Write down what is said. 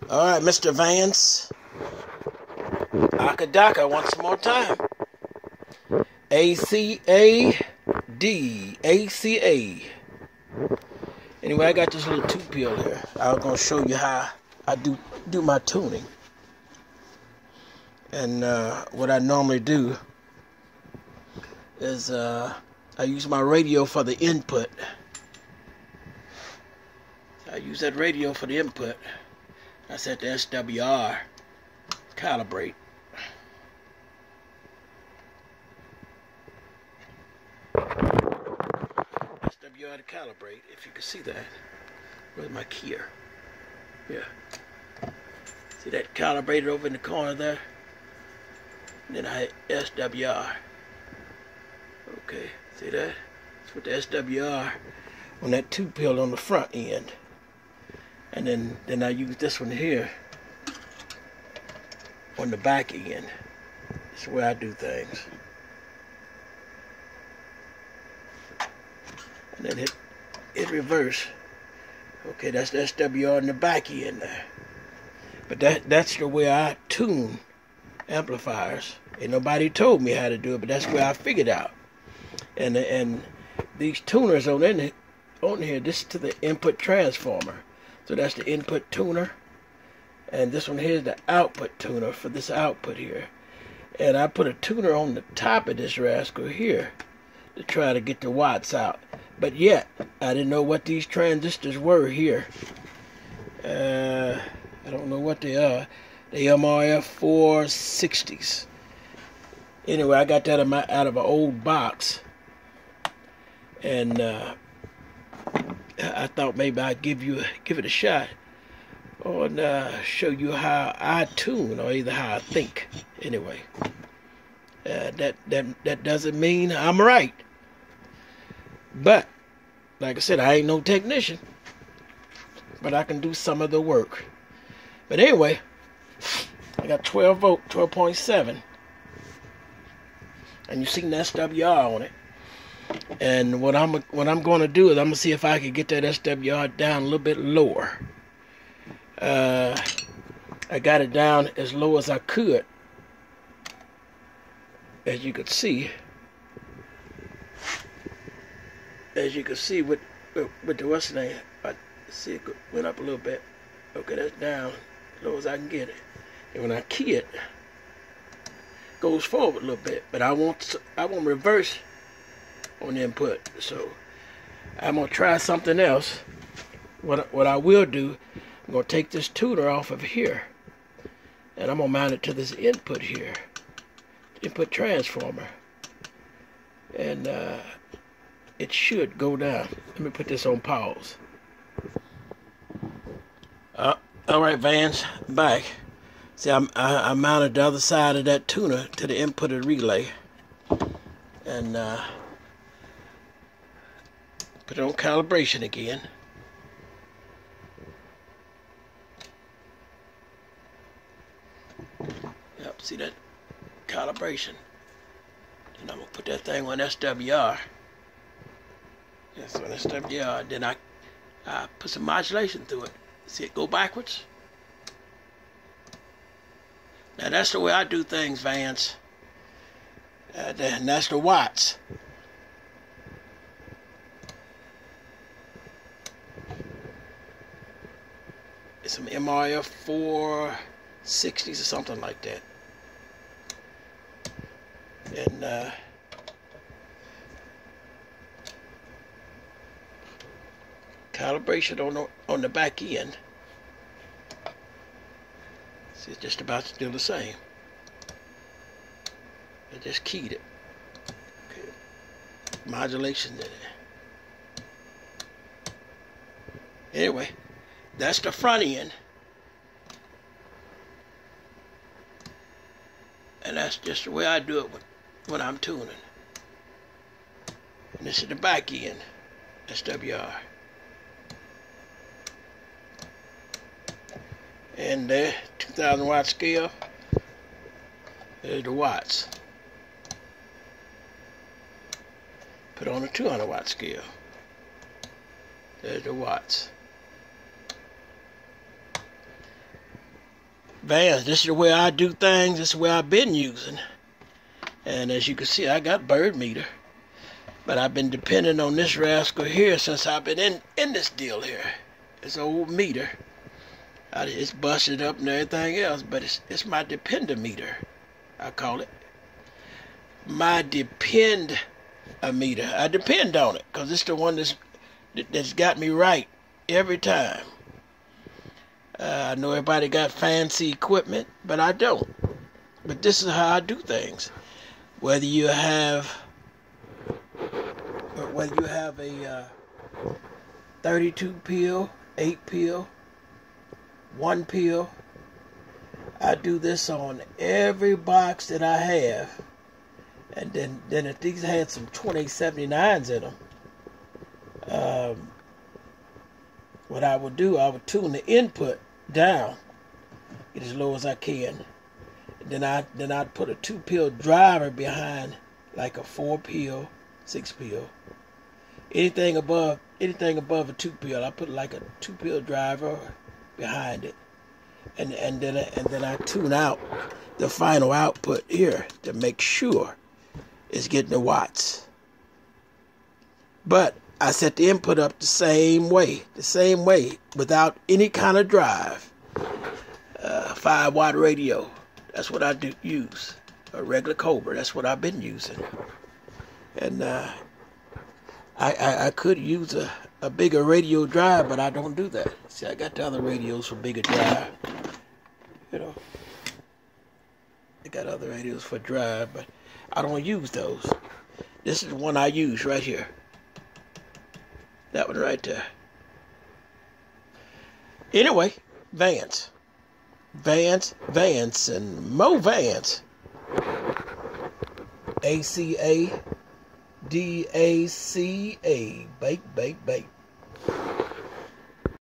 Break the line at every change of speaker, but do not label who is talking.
Alright, Mr. Vance. Akadaka, once more time. ACA D. ACA. Anyway, I got this little 2-pill here. I was going to show you how I do my tuning. And what I normally do is I use my radio for the input. I use that radio for the input. I set the SWR, calibrate. SWR to calibrate, if you can see that. Where's my key here? Yeah. See that calibrated over in the corner there? And then I hit SWR. Okay, see that? Let's put the SWR on that 2-pill on the front end. And then I use this one here on the back end. That's the way I do things. And then hit reverse. Okay, that's the SWR on the back end there. But that's the way I tune amplifiers. Ain't nobody told me how to do it, but that's where I figured out. And these tuners on here, this is to the input transformer. So that's the input tuner. And this one here is the output tuner for this output here. And I put a tuner on the top of this rascal here to try to get the watts out. But yet, I didn't know what these transistors were here. I don't know what they are. The MRF 460s. Anyway, I got that out of an old box. And I thought maybe I'd give it a shot and show you how I tune, or either how I think. Anyway, that doesn't mean I'm right, but like I said, I ain't no technician, but I can do some of the work. But anyway, I got 12 volt, 12.7, and you see an SWR on it. And what I'm going to do is I'm going to see if I can get that SWR down a little bit lower. I got it down as low as I could. As you can see. With the what's the name? I see it went up a little bit. Okay, that's down as low as I can get it. And when I key it, it goes forward a little bit. But I want reverse on the input, so I'm gonna try something else. What I will do, I'm gonna take this tuner off of here, and I'm gonna mount it to this input here, input transformer, and it should go down. Let me put this on pause. All right, Vance, back. See, I mounted the other side of that tuner to the input of the relay, and put it on calibration again. Yep, see that calibration. Then I'm gonna put that thing on SWR. Yes, on SWR. Then I put some modulation through it. See it go backwards? Now that's the way I do things, Vance. And that's the watts. It's some MRF 460s or something like that. And calibration on the back end. See, it's just about still the same. I just keyed it. Okay. Modulation in it. Anyway, that's the front end. And that's just the way I do it when I'm tuning. And this is the back end, SWR. And there, 2,000 watt scale. There's the watts. Put on a 200 watt scale. There's the watts. Vans, this is the way I do things. This is the way I've been using. And as you can see, I got bird meter. But I've been depending on this rascal here since I've been in this deal here. This old meter. It's busted up and everything else, but it's my depender meter, I call it. My depend meter. I depend on it because it's the one that's got me right every time. I know everybody got fancy equipment, but I don't. But this is how I do things. Whether you have a 32 pill, 8 pill, 1 pill, I do this on every box that I have. And then if these had some 2079s in them, what I would do, I would tune the input down, get as low as I can. Then I'd put a 2 pill driver behind, like a 4 pill, 6 pill. Anything above a 2 pill, I put like a 2 pill driver behind it, and then I tune out the final output here to make sure it's getting the watts. But I set the input up the same way, without any kind of drive. 5-watt radio, that's what I use. A regular Cobra, that's what I've been using. And I could use a bigger radio drive, but I don't do that. See, I got the other radios for bigger drive. You know, I got other radios for drive, but I don't use those. This is the one I use right here. That one right there. Anyway, Vans, and more Vans. ACA, DACA, bake.